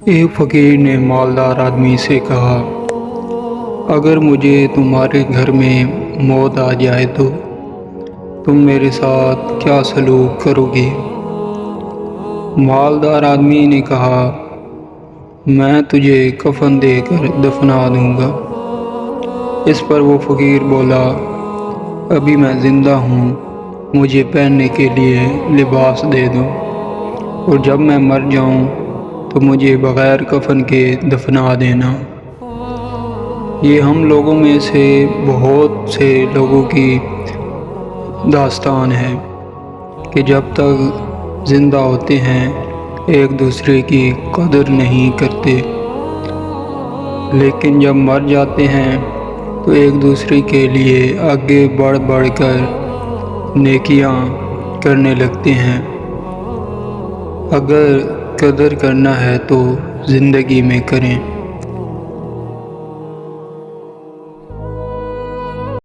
ایک فقیر نے مالدار آدمی سے کہا، اگر مجھے تمہارے گھر میں موت آ جائے تو تم میرے ساتھ کیا سلوک کرو گے؟ مالدار آدمی نے کہا، میں تجھے کفن دے کر دفنا دوں گا۔ اس پر وہ فقیر بولا، ابھی میں زندہ ہوں، مجھے پہننے کے لیے لباس دے دو، اور جب میں مر جاؤں تو مجھے بغیر کفن کے دفنا دینا۔ یہ ہم لوگوں میں سے بہت سے لوگوں کی داستان ہے کہ جب تک زندہ ہوتے ہیں ایک دوسرے کی قدر نہیں کرتے، لیکن جب مر جاتے ہیں تو ایک دوسرے کے لیے آگے بڑھ بڑھ کر نیکیاں کرنے لگتے ہیں۔ اگر قدر کرنا ہے تو زندگی میں کریں۔